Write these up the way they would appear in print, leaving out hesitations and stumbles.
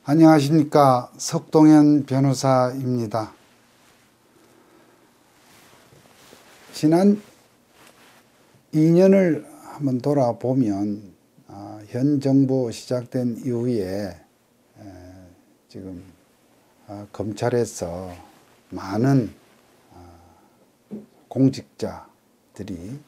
안녕하십니까. 석동현 변호사입니다. 지난 2년을 한번 돌아보면 현 정부 시작된 이후에 지금 검찰에서 많은 공직자들이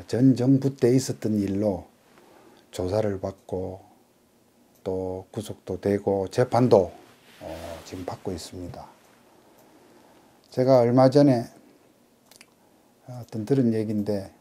전 정부 때 있었던 일로 조사를 받고 또 구속도 되고 재판도 지금 받고 있습니다. 제가 얼마 전에 들은 얘기인데,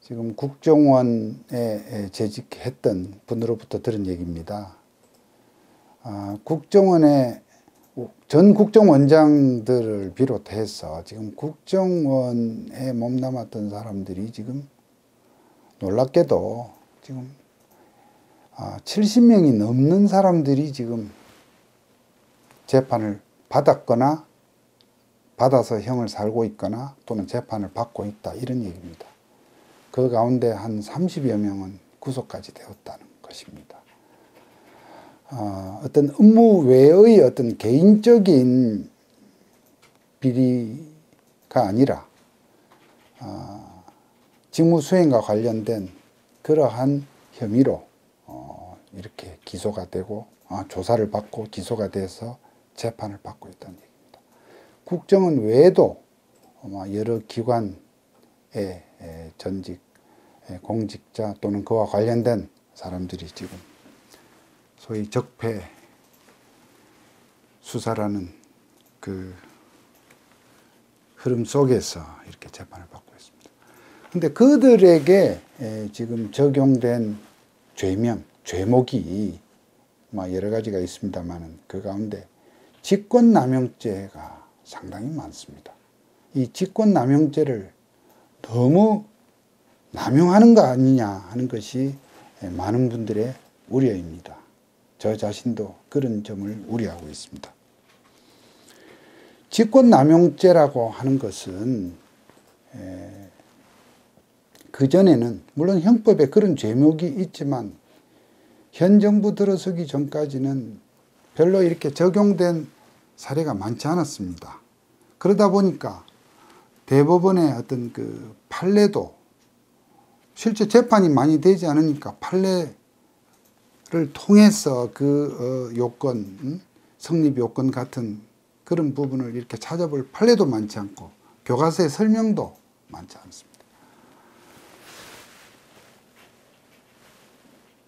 지금 국정원에 재직했던 분으로부터 들은 얘기입니다. 국정원의 전 국정원장들을 비롯해서 지금 국정원에 몸담았던 사람들이 지금 놀랍게도 지금 70명이 넘는 사람들이 지금 재판을 받았거나 받아서 형을 살고 있거나 또는 재판을 받고 있다, 이런 얘기입니다. 그 가운데 한 30여 명은 구속까지 되었다는 것입니다. 어떤 업무 외의 어떤 개인적인 비리가 아니라 직무 수행과 관련된 그러한 혐의로 이렇게 기소가 되고 조사를 받고 기소가 돼서 재판을 받고 있다는 얘기입니다. 국정원 외에도 여러 기관의 전직 공직자 또는 그와 관련된 사람들이 지금 소위 적폐 수사라는 그 흐름 속에서 이렇게 재판을 받고 있습니다. 근데 그들에게 지금 적용된 죄명, 죄목이 여러 가지가 있습니다만, 그 가운데 직권남용죄가 상당히 많습니다. 이 직권남용죄를 너무 남용하는 거 아니냐 하는 것이 많은 분들의 우려입니다. 저 자신도 그런 점을 우려하고 있습니다. 직권남용죄라고 하는 것은 그전에는 물론 형법에 그런 죄목이 있지만 현 정부 들어서기 전까지는 별로 이렇게 적용된 사례가 많지 않았습니다. 그러다 보니까 대법원의 어떤 그 판례도 실제 재판이 많이 되지 않으니까 판례를 통해서 그 요건, 성립 요건 같은 그런 부분을 이렇게 찾아볼 판례도 많지 않고 교과서의 설명도 많지 않습니다.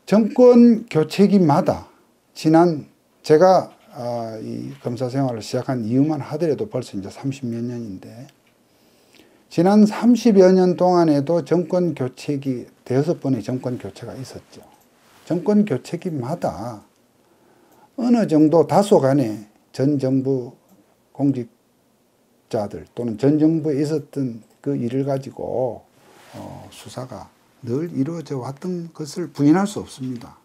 정권 교체기마다 제가 이 검사 생활을 시작한 이유만 하더라도 벌써 이제 30몇 년인데, 지난 30여 년 동안에도 정권 교체기 5번의 정권 교체가 있었죠. 정권 교체기마다 어느 정도 다소간의 전 정부 공직자들 또는 전 정부에 있었던 그 일을 가지고 수사가 늘 이루어져 왔던 것을 부인할 수 없습니다.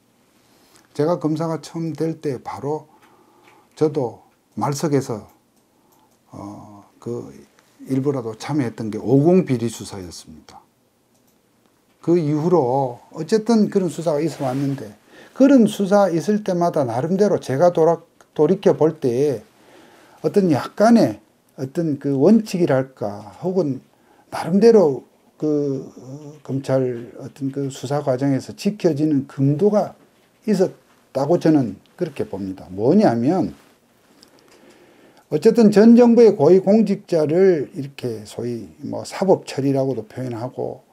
제가 검사가 처음 될 때 바로 저도 말석에서 그 일부라도 참여했던 게 50 비리 수사였습니다. 그 이후로 어쨌든 그런 수사가 있어 왔는데, 그런 수사 있을 때마다 나름대로 제가 돌이켜 볼 때에 어떤 약간의 어떤 그 원칙이랄까, 혹은 나름대로 그 검찰 어떤 그 수사 과정에서 지켜지는 금도가 있었다고 저는 그렇게 봅니다. 뭐냐면, 어쨌든 전 정부의 고위 공직자를 이렇게 소위 사법 처리라고도 표현하고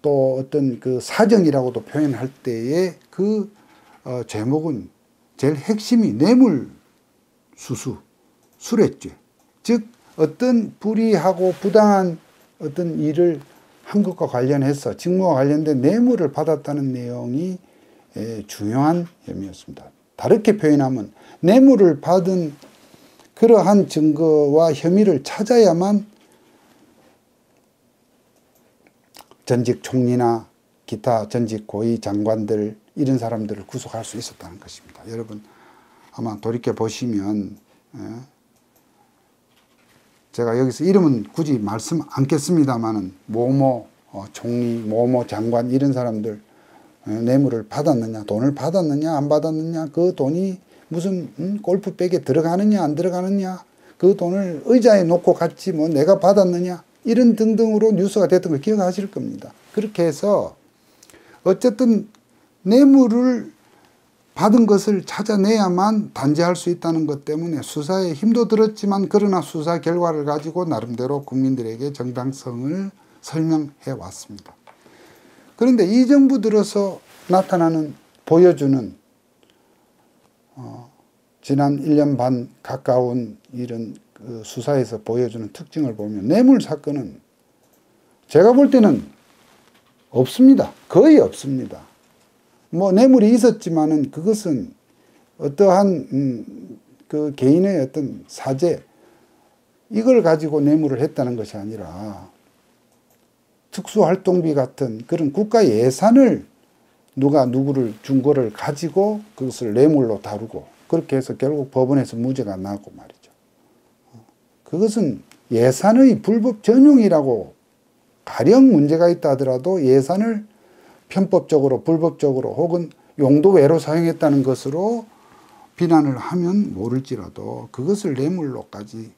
또 어떤 그 사정이라고도 표현할 때에 그 제목은 제일 핵심이 뇌물수수, 수뢰죄, 즉 어떤 불이하고 부당한 어떤 일을 한 것과 관련해서 직무와 관련된 뇌물을 받았다는 내용이 중요한 혐의였습니다. 다르게 표현하면 뇌물을 받은 그러한 증거와 혐의를 찾아야만 전직 총리나 기타 전직 고위 장관들, 이런 사람들을 구속할 수 있었다는 것입니다. 여러분 아마 돌이켜 보시면, 제가 여기서 이름은 굳이 말씀 않겠습니다만은 모모 총리, 모모 장관, 이런 사람들 뇌물을 받았느냐, 돈을 받았느냐 안 받았느냐, 그 돈이 무슨 골프백에 들어가느냐 안 들어가느냐, 그 돈을 의자에 놓고 갔지 뭐 내가 받았느냐, 이런 등등으로 뉴스가 됐던 걸 기억하실 겁니다. 그렇게 해서 어쨌든 뇌물을 받은 것을 찾아내야만 단죄할 수 있다는 것 때문에 수사에 힘도 들었지만, 그러나 수사 결과를 가지고 나름대로 국민들에게 정당성을 설명해 왔습니다. 그런데 이 정부 들어서 나타나는, 보여주는 지난 1년 반 가까운 이런 그 수사에서 보여주는 특징을 보면, 뇌물 사건은 제가 볼 때는 없습니다. 거의 없습니다. 뭐 뇌물이 있었지만은 그것은 어떠한 그 개인의 어떤 사재, 이걸 가지고 뇌물을 했다는 것이 아니라 특수활동비 같은 그런 국가 예산을 누가 누구를 준 거를 가지고 그것을 뇌물로 다루고, 그렇게 해서 결국 법원에서 무죄가 나고 말이죠. 그것은 예산의 불법 전용이라고, 가령 문제가 있다 하더라도 예산을 편법적으로, 불법적으로 혹은 용도 외로 사용했다는 것으로 비난을 하면 모를지라도, 그것을 뇌물로까지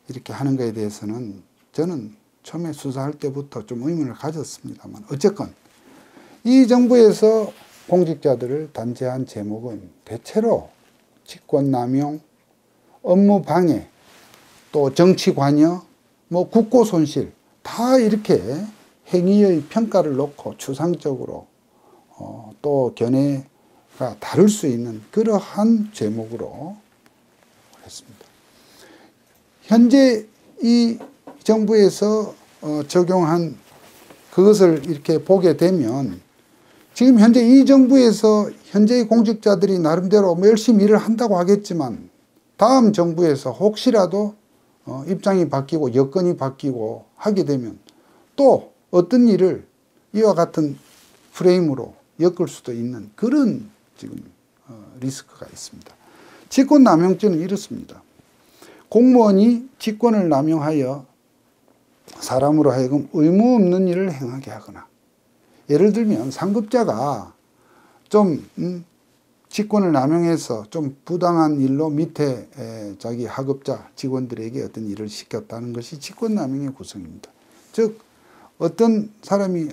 이렇게 하는 것에 대해서는 저는 처음에 수사할 때부터 좀 의문을 가졌습니다만, 어쨌건 이 정부에서 공직자들을 단죄한 제목은 대체로 직권남용, 업무방해, 또 정치관여, 뭐 국고손실, 다 이렇게 행위의 평가를 놓고 추상적으로 또 견해가 다를 수 있는 그러한 제목으로 했습니다. 현재 이 정부에서 적용한 그것을 이렇게 보게 되면, 지금 현재 이 정부에서 현재의 공직자들이 나름대로 열심히 일을 한다고 하겠지만, 다음 정부에서 혹시라도 입장이 바뀌고 여건이 바뀌고 하게 되면 또 어떤 일을 이와 같은 프레임으로 엮을 수도 있는 그런 지금 리스크가 있습니다. 직권남용죄는 이렇습니다. 공무원이 직권을 남용하여 사람으로 하여금 의무 없는 일을 행하게 하거나, 예를 들면 상급자가 좀 직권을 남용해서 좀 부당한 일로 밑에 자기 하급자 직원들에게 어떤 일을 시켰다는 것이 직권남용의 구성입니다. 즉 어떤 사람이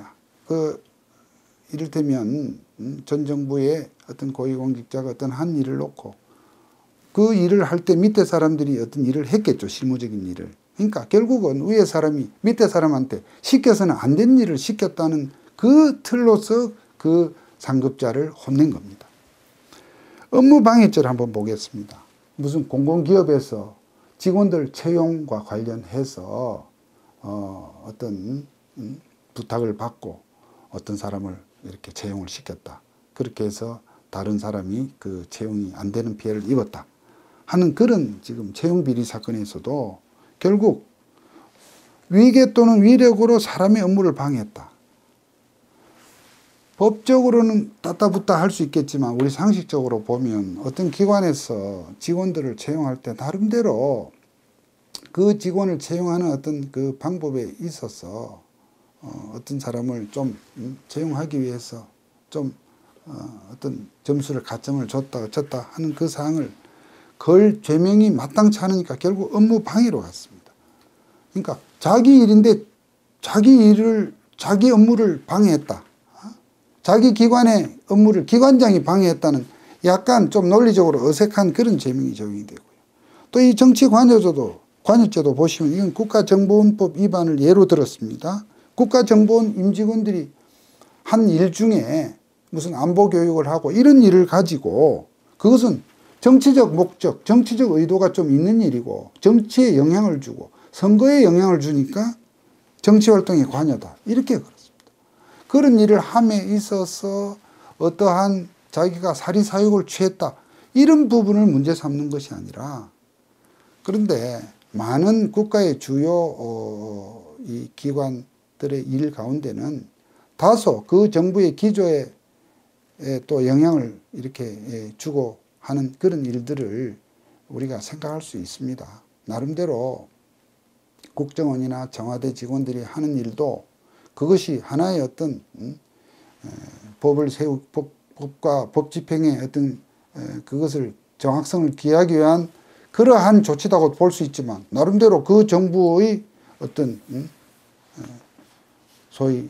이를테면 전 정부의 어떤 고위공직자가 어떤 한 일을 놓고 그 일을 할 때 밑에 사람들이 어떤 일을 했겠죠. 실무적인 일을. 그러니까 결국은 위에 사람이 밑에 사람한테 시켜서는 안 된 일을 시켰다는 그 틀로서 그 상급자를 혼낸 겁니다. 업무방해죄를 한번 보겠습니다. 무슨 공공기업에서 직원들 채용과 관련해서 어떤 부탁을 받고 어떤 사람을 이렇게 채용을 시켰다. 그렇게 해서 다른 사람이 그 채용이 안 되는 피해를 입었다 하는 그런 지금 채용비리 사건에서도 결국 위계 또는 위력으로 사람의 업무를 방해했다. 법적으로는 따따붙다 할 수 있겠지만 우리 상식적으로 보면 어떤 기관에서 직원들을 채용할 때 나름대로 그 직원을 채용하는 어떤 그 방법에 있어서 어떤 사람을 좀 채용하기 위해서 좀 어떤 점수를 가점을 줬다 어쨌다 하는 그 사항을 걸 죄명이 마땅치 않으니까 결국 업무 방해로 갔습니다. 그러니까 자기 일인데 자기 업무를 방해했다. 자기 기관의 업무를 기관장이 방해했다는 약간 좀 논리적으로 어색한 그런 죄명이 적용이 되고요. 또 이 정치관여죄도 보시면 이건 국가정보원법 위반을 예로 들었습니다. 국가정보원 임직원들이 한 일 중에 무슨 안보교육을 하고 이런 일을 가지고 그것은 정치적 목적, 정치적 의도가 좀 있는 일이고 정치에 영향을 주고 선거에 영향을 주니까 정치활동에 관여다. 이렇게 그렇습니다. 그런 일을 함에 있어서 어떠한 자기가 사리사욕을 취했다. 이런 부분을 문제 삼는 것이 아니라, 그런데 많은 국가의 주요 이 기관들의 일 가운데는 다소 그 정부의 기조에 또 영향을 이렇게 주고 하는 그런 일들을 우리가 생각할 수 있습니다. 나름대로 국정원이나 청와대 직원들이 하는 일도 그것이 하나의 어떤 법과 법 집행의 어떤 그것을 정확성을 기하기 위한 그러한 조치다고 볼 수 있지만 나름대로 그 정부의 어떤 소위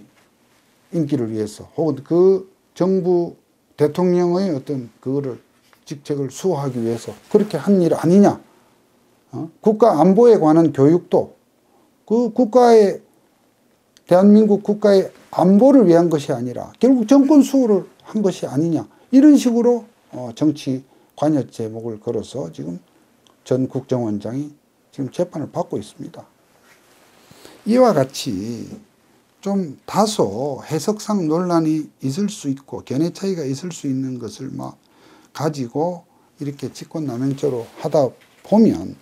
인기를 위해서 혹은 그 정부 대통령의 어떤 그거를 직책을 수호하기 위해서 그렇게 한 일 아니냐. 국가 안보에 관한 교육도 그 대한민국 국가의 안보를 위한 것이 아니라 결국 정권 수호를 한 것이 아니냐. 이런 식으로 정치 관여 제목을 걸어서 지금 전 국정원장이 지금 재판을 받고 있습니다. 이와 같이 좀 다소 해석상 논란이 있을 수 있고 견해 차이가 있을 수 있는 것을 막 가지고 이렇게 직권남용죄로 하다 보면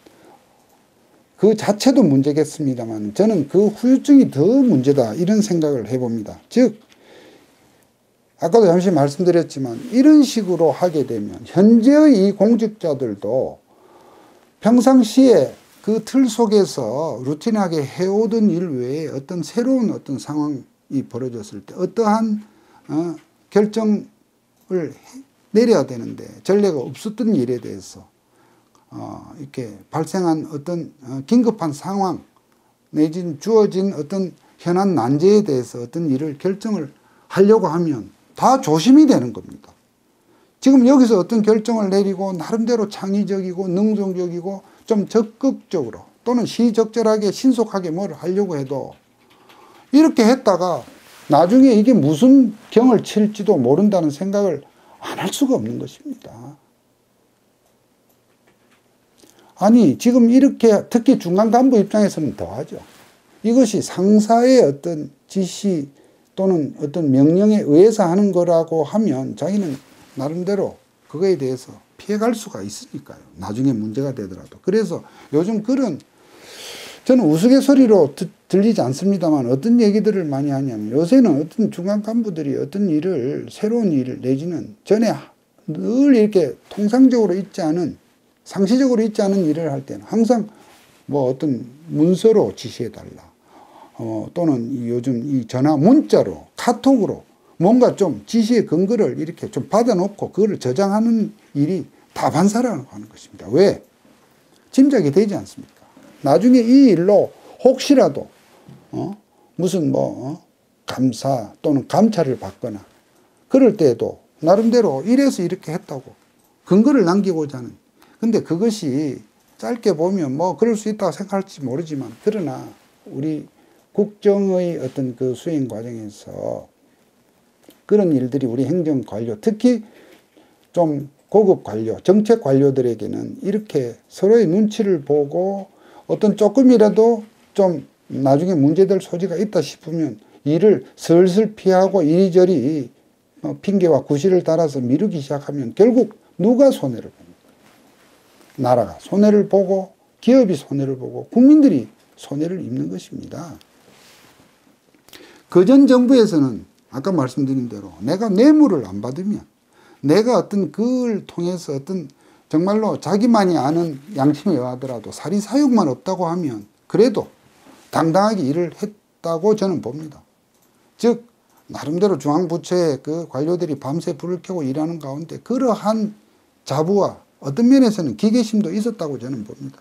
그 자체도 문제겠습니다만 저는 그 후유증이 더 문제다 이런 생각을 해봅니다. 즉 아까도 잠시 말씀드렸지만 이런 식으로 하게 되면 현재의 이 공직자들도 평상시에 그 틀 속에서 루틴하게 해오던 일 외에 어떤 새로운 어떤 상황이 벌어졌을 때 어떠한 결정을 내려야 되는데 전례가 없었던 일에 대해서 이렇게 발생한 어떤 긴급한 상황 내지는 주어진 어떤 현안 난제에 대해서 어떤 일을 결정을 하려고 하면 다 조심이 되는 겁니다. 지금 여기서 어떤 결정을 내리고 나름대로 창의적이고 능동적이고 좀 적극적으로 또는 시적절하게 신속하게 뭘 하려고 해도 이렇게 했다가 나중에 이게 무슨 경을 칠지도 모른다는 생각을 안 할 수가 없는 것입니다. 아니 지금 이렇게 특히 중간 간부 입장에서는 더하죠. 이것이 상사의 어떤 지시 또는 어떤 명령에 의해서 하는 거라고 하면 자기는 나름대로 그거에 대해서 피해갈 수가 있으니까요. 나중에 문제가 되더라도. 그래서 요즘 그런 저는 우스갯소리로 들리지 않습니다만 어떤 얘기들을 많이 하냐면 요새는 어떤 중간 간부들이 어떤 일을 새로운 일을 내지는 전에 늘 이렇게 통상적으로 있지 않은 상시적으로 있지 않은 일을 할 때는 항상 뭐 어떤 문서로 지시해달라. 또는 요즘 이 전화 문자로 카톡으로 뭔가 좀 지시의 근거를 이렇게 좀 받아놓고 그거를 저장하는 일이 다반사라고 하는 것입니다. 왜? 짐작이 되지 않습니까? 나중에 이 일로 혹시라도 무슨 감사 또는 감찰을 받거나 그럴 때에도 나름대로 이래서 이렇게 했다고 근거를 남기고자 하는. 근데 그것이 짧게 보면 뭐 그럴 수 있다고 생각할지 모르지만 그러나 우리 국정의 어떤 그 수행 과정에서 그런 일들이 우리 행정 관료 특히 좀 고급 관료 정책 관료들에게는 이렇게 서로의 눈치를 보고 어떤 조금이라도 좀 나중에 문제될 소지가 있다 싶으면 일을 슬슬 피하고 이리저리 핑계와 구실을 달아서 미루기 시작하면 결국 누가 손해를 봅니까? 나라가 손해를 보고 기업이 손해를 보고 국민들이 손해를 입는 것입니다. 그전 정부에서는 아까 말씀드린 대로 내가 뇌물을 안 받으면 내가 어떤 그걸 통해서 어떤 정말로 자기만이 아는 양심에 의하더라도 사리사욕만 없다고 하면 그래도 당당하게 일을 했다고 저는 봅니다. 즉 나름대로 중앙부처의 그 관료들이 밤새 불을 켜고 일하는 가운데 그러한 자부와 어떤 면에서는 기계심도 있었다고 저는 봅니다.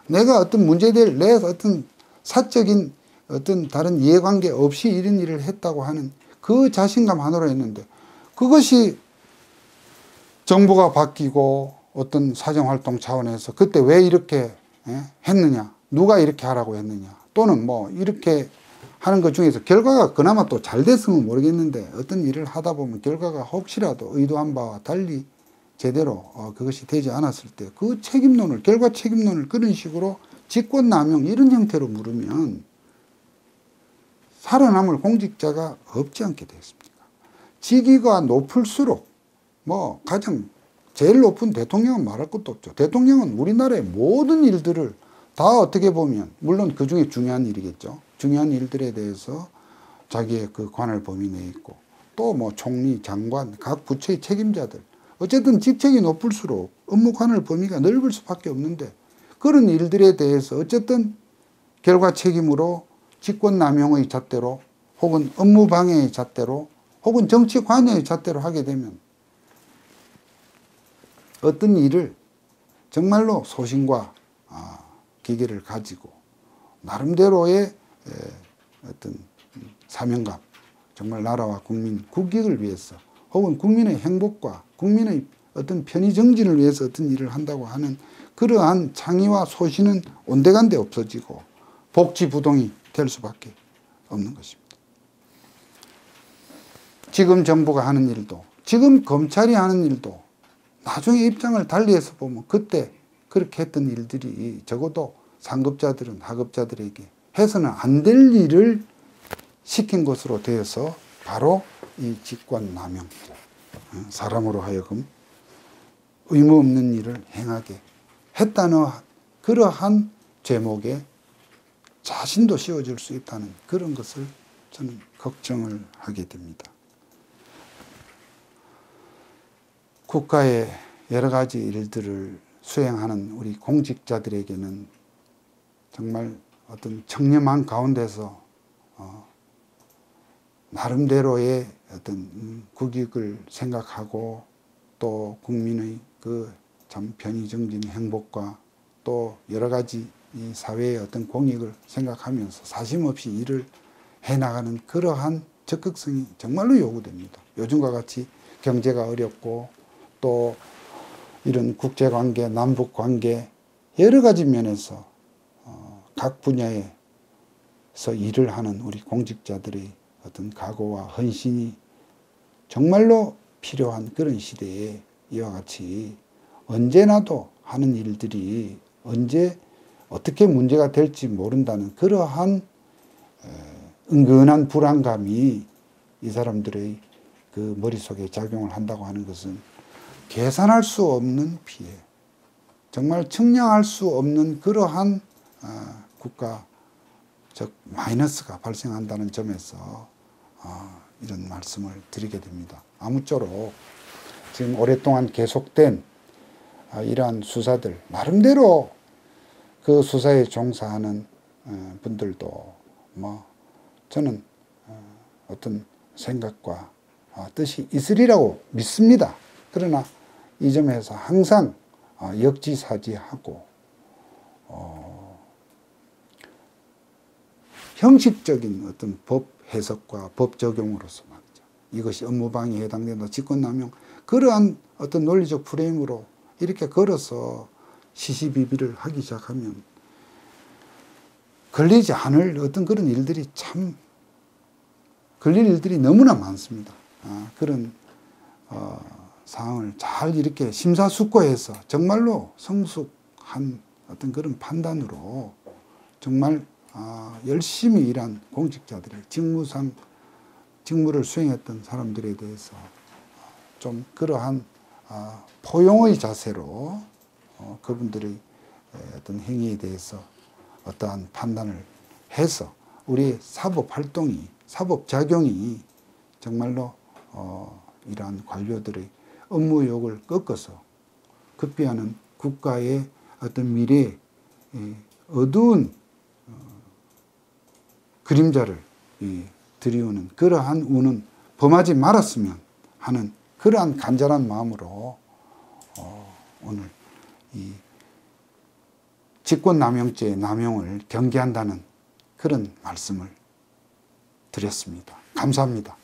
내가 어떤 문제될 내 어떤 사적인 어떤 다른 이해관계 없이 이런 일을 했다고 하는 그 자신감 하나로 했는데 그것이 정부가 바뀌고 어떤 사정활동 차원에서 그때 왜 이렇게 했느냐 누가 이렇게 하라고 했느냐 또는 뭐 이렇게 하는 것 중에서 결과가 그나마 또 잘 됐으면 모르겠는데 어떤 일을 하다 보면 결과가 혹시라도 의도한 바와 달리 제대로 그것이 되지 않았을 때 그 책임론을 결과 책임론을 그런 식으로 직권남용 이런 형태로 물으면 살아남을 공직자가 없지 않게 되었습니까? 직위가 높을수록 뭐 가장 제일 높은 대통령은 말할 것도 없죠. 대통령은 우리나라의 모든 일들을 다 어떻게 보면 물론 그 중에 중요한 일이겠죠. 중요한 일들에 대해서 자기의 그 관할 범위 내에 있고 또 뭐 총리, 장관, 각 부처의 책임자들 어쨌든 직책이 높을수록 업무 관할 범위가 넓을 수밖에 없는데 그런 일들에 대해서 어쨌든 결과 책임으로 직권남용의 잣대로 혹은 업무방해의 잣대로 혹은 정치 관여의 잣대로 하게 되면 어떤 일을 정말로 소신과 기계를 가지고 나름대로의 어떤 사명감, 정말 나라와 국민, 국익을 위해서 혹은 국민의 행복과 국민의 어떤 편의 정진을 위해서 어떤 일을 한다고 하는 그러한 창의와 소신은 온데간데 없어지고 복지부동이 될 수밖에 없는 것입니다. 지금 정부가 하는 일도, 지금 검찰이 하는 일도 나중에 입장을 달리해서 보면 그때 그렇게 했던 일들이 적어도 상급자들은 하급자들에게 해서는 안 될 일을 시킨 것으로 되어서 바로 이 직권남용, 사람으로 하여금 의무 없는 일을 행하게 했다는 그러한 제목에 자신도 씌워줄 수 있다는 그런 것을 저는 걱정을 하게 됩니다. 국가의 여러 가지 일들을 수행하는 우리 공직자들에게는 정말 어떤 청렴한 가운데서 나름대로의 어떤 국익을 생각하고 또 국민의 그 참 편의정진 행복과 또 여러 가지 이 사회의 어떤 공익을 생각하면서 사심없이 일을 해나가는 그러한 적극성이 정말로 요구됩니다. 요즘과 같이 경제가 어렵고 또 이런 국제관계, 남북관계 여러 가지 면에서 각 분야에서 일을 하는 우리 공직자들의 어떤 각오와 헌신이 정말로 필요한 그런 시대에 이와 같이 언제나도 하는 일들이 언제 어떻게 문제가 될지 모른다는 그러한 은근한 불안감이 이 사람들의 그 머릿속에 작용을 한다고 하는 것은 계산할 수 없는 피해, 정말 측량할 수 없는 그러한 국가적 마이너스가 발생한다는 점에서 이런 말씀을 드리게 됩니다. 아무쪼록 지금 오랫동안 계속된 이러한 수사들, 나름대로 그 수사에 종사하는 분들도 저는 어떤 생각과 뜻이 있으리라고 믿습니다. 그러나 이 점에서 항상 역지사지하고 형식적인 어떤 법 해석과 법 적용으로서 말이죠. 이것이 업무방해에 해당된다, 직권남용, 그러한 어떤 논리적 프레임으로 이렇게 걸어서 시시비비를 하기 시작하면 걸리지 않을 어떤 그런 일들이 참 걸릴 일들이 너무나 많습니다. 그런 상황을 잘 이렇게 심사숙고해서 정말로 성숙한 어떤 그런 판단으로 정말 열심히 일한 공직자들의 직무를 수행했던 사람들에 대해서 좀 그러한 포용의 자세로 그분들의 어떤 행위에 대해서 어떠한 판단을 해서 우리 사법활동이, 사법작용이 정말로 이러한 관료들의 업무욕을 꺾어서 급비하는 국가의 어떤 미래에 어두운 그림자를 들이우는 그러한 운은 범하지 말았으면 하는 그러한 간절한 마음으로 오늘 이 직권남용죄의 남용을 경계한다는 그런 말씀을 드렸습니다. 감사합니다.